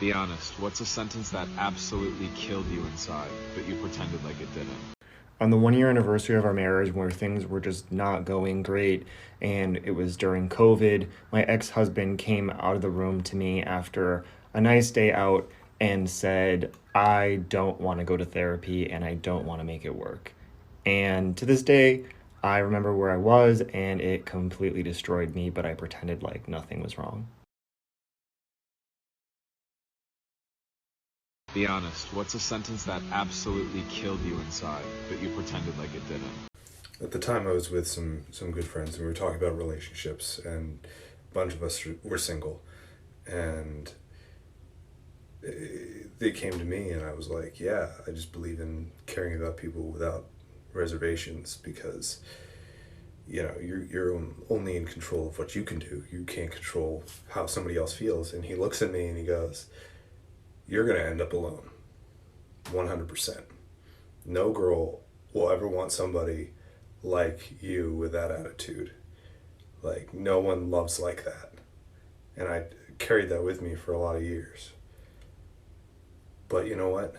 Be honest, what's a sentence that absolutely killed you inside, but you pretended like it didn't? On the 1 year anniversary of our marriage, where things were just not going great, and it was during COVID, my ex husband came out of the room to me after a nice day out and said, I don't want to go to therapy and I don't want to make it work. And to this day, I remember where I was and it completely destroyed me, but I pretended like nothing was wrong. Be honest, what's a sentence that absolutely killed you inside, but you pretended like it didn't? At the time, I was with some good friends, and we were talking about relationships, and a bunch of us were single, and they came to me, and I was like, "Yeah, I just believe in caring about people without reservations because you're only in control of what you can do. You can't control how somebody else feels." And he looks at me and he goes, "You're gonna end up alone, 100%. No girl will ever want somebody like you with that attitude. Like, no one loves like that." And I carried that with me for a lot of years. But you know what?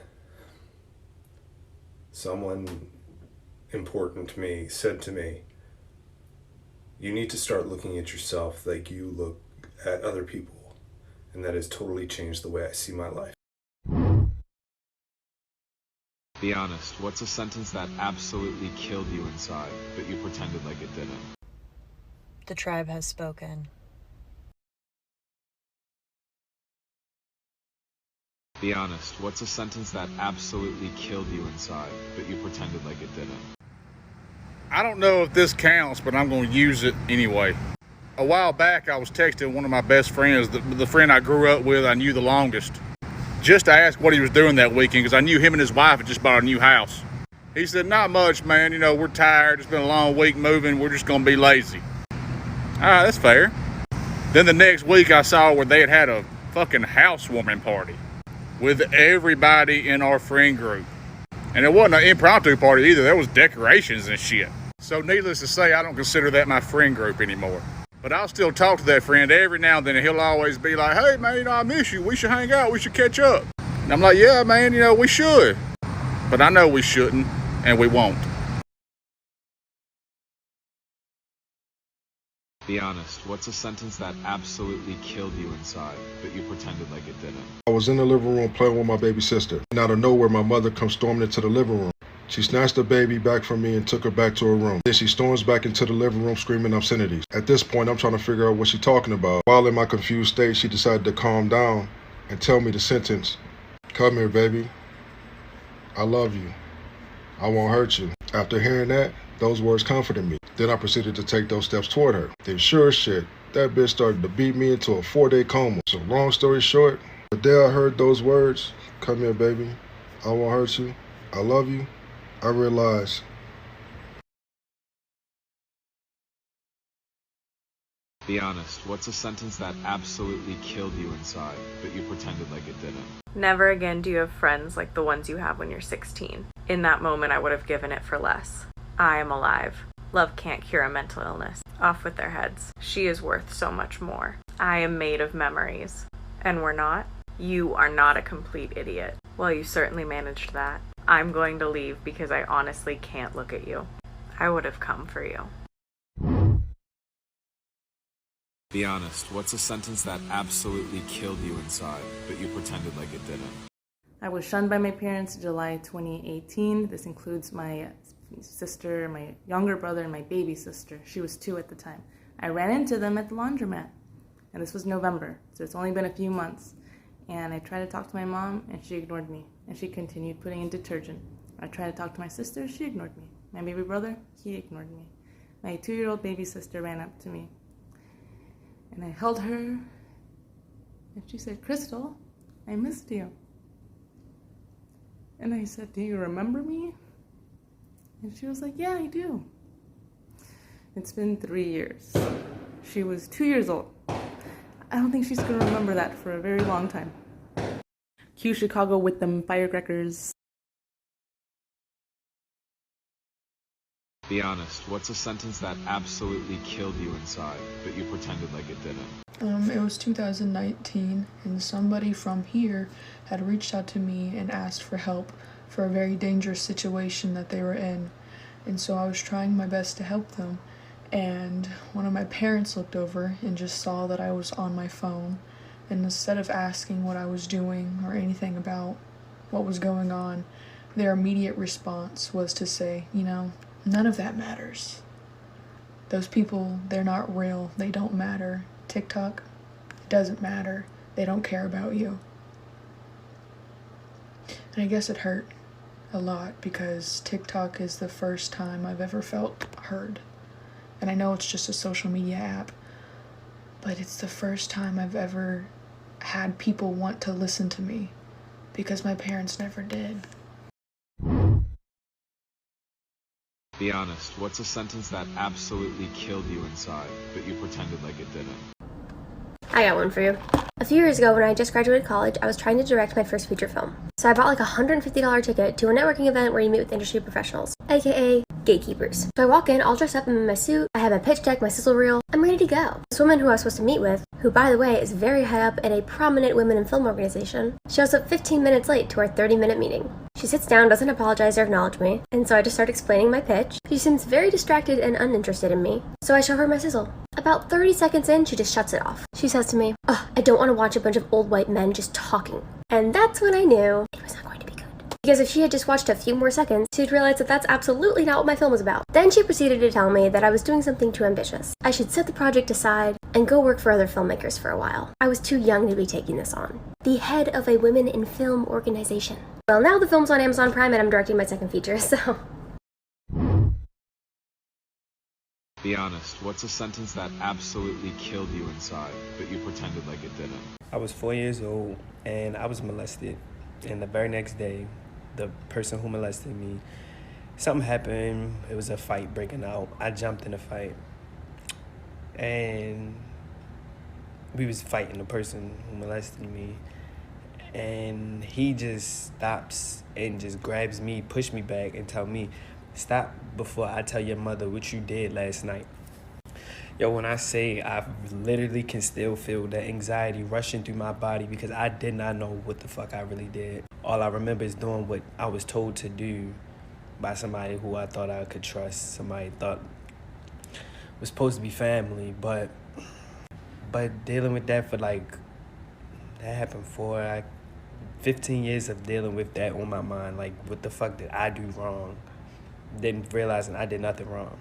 Someone important to me said to me, "You need to start looking at yourself like you look at other people." And that has totally changed the way I see my life. Be honest, what's a sentence that absolutely killed you inside, but you pretended like it didn't? The tribe has spoken. Be honest, what's a sentence that absolutely killed you inside, but you pretended like it didn't? I don't know if this counts, but I'm going to use it anyway. A while back, I was texting one of my best friends, the friend I grew up with, I knew the longest, just to ask what he was doing that weekend, because I knew him and his wife had just bought a new house. He said, "Not much, man. We're tired. It's been a long week moving. We're just going to be lazy." All right, that's fair. Then the next week, I saw where they had a fucking housewarming party with everybody in our friend group. And it wasn't an impromptu party either. There was decorations and shit. So needless to say, I don't consider that my friend group anymore. But I'll still talk to that friend every now and then, and he'll always be like, "Hey, man, I miss you. We should hang out. We should catch up." And I'm like, "Yeah, man, we should." But I know we shouldn't, and we won't. Be honest, what's a sentence that absolutely killed you inside, but you pretended like it didn't? I was in the living room playing with my baby sister, and out of nowhere my mother comes storming into the living room. She snatched the baby back from me and took her back to her room. Then she storms back into the living room screaming obscenities. At this point, I'm trying to figure out what she's talking about. While in my confused state, she decided to calm down and tell me the sentence, "Come here, baby. I love you. I won't hurt you." After hearing that, those words comforted me. Then I proceeded to take those steps toward her. Then sure as shit, that bitch started to beat me into a 4-day coma. So long story short, the day I heard those words, "Come here, baby. I won't hurt you. I love you," I realized Be honest, what's a sentence that absolutely killed you inside, but you pretended like it didn't? Never again do you have friends like the ones you have when you're 16. In that moment, I would have given it for less. I am alive. Love can't cure a mental illness. Off with their heads. She is worth so much more. I am made of memories. And we're not? You are not a complete idiot. Well, you certainly managed that. I'm going to leave because I honestly can't look at you. I would have come for you. Be honest, what's a sentence that absolutely killed you inside, but you pretended like it didn't? I was shunned by my parents in July 2018. This includes my sister, my younger brother, and my baby sister. She was 2 at the time. I ran into them at the laundromat, and this was November, so it's only been a few months. And I tried to talk to my mom, and she ignored me, and she continued putting in detergent. I tried to talk to my sister, she ignored me. My baby brother, he ignored me. My 2-year-old baby sister ran up to me, and I held her, and she said, "Crystal, I missed you." And I said, "Do you remember me?" And she was like, "Yeah, I do." It's been 3 years. She was 2 years old. I don't think she's gonna remember that for a very long time. Cue Chicago with them firecrackers. Be honest, what's a sentence that absolutely killed you inside, but you pretended like it didn't? It was 2019, and somebody from here had reached out to me and asked for help for a very dangerous situation that they were in. And so I was trying my best to help them. And one of my parents looked over and just saw that I was on my phone. And instead of asking what I was doing or anything about what was going on, their immediate response was to say, none of that matters. Those people, they're not real. They don't matter. TikTok, it doesn't matter. They don't care about you. And I guess it hurt a lot because TikTok is the first time I've ever felt heard. And I know it's just a social media app, but it's the first time I've ever had people want to listen to me because my parents never did. Be honest, what's a sentence that absolutely killed you inside, but you pretended like it didn't? I got one for you. A few years ago when I just graduated college, I was trying to direct my first feature film. So I bought like a $150 ticket to a networking event where you meet with industry professionals, aka gatekeepers. So I walk in all dressed up, I'm in my suit, I have my pitch deck, my sizzle reel, I'm ready to go. This woman who I was supposed to meet with, who by the way is very high up in a prominent women in film organization, shows up 15 minutes late to our 30-minute meeting. She sits down, doesn't apologize or acknowledge me, and so I just start explaining my pitch. She seems very distracted and uninterested in me, so I show her my sizzle. About 30 seconds in, she just shuts it off. She says to me, I don't want to watch a bunch of old white men just talking. And that's when I knew it was not going to be good. Because if she had just watched a few more seconds, she'd realize that that's absolutely not what my film was about. Then she proceeded to tell me that I was doing something too ambitious. I should set the project aside and go work for other filmmakers for a while. I was too young to be taking this on. The head of a women in film organization. Well, now the film's on Amazon Prime and I'm directing my second feature, so... Be honest, what's a sentence that absolutely killed you inside, but you pretended like it didn't? I was 4 years old and I was molested. And the very next day, the person who molested me, something happened. It was a fight breaking out. I jumped in the fight. And we was fighting the person who molested me. And he just stops and just grabs me, push me back and tell me, stop before I tell your mother what you did last night. Yo, when I say I literally can still feel the anxiety rushing through my body because I did not know what the fuck I really did. All I remember is doing what I was told to do by somebody who I thought I could trust, somebody I thought was supposed to be family, but dealing with that that happened for 15 years of dealing with that on my mind, like what the fuck did I do wrong? Then realizing I did nothing wrong.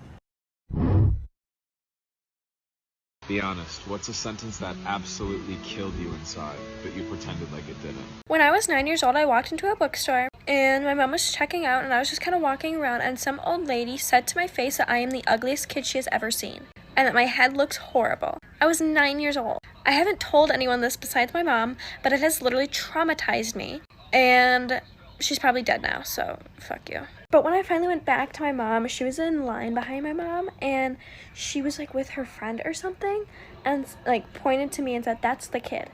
Be honest, what's a sentence that absolutely killed you inside, but you pretended like it didn't? When I was 9 years old, I walked into a bookstore and my mom was checking out and I was just kind of walking around and some old lady said to my face that I am the ugliest kid she has ever seen and that my head looks horrible. I was 9 years old. I haven't told anyone this besides my mom, but it has literally traumatized me and she's probably dead now, so fuck you. But when I finally went back to my mom, she was in line behind my mom and she was like with her friend or something and like pointed to me and said, "That's the kid."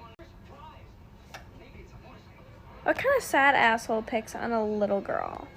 What kind of sad asshole picks on a little girl?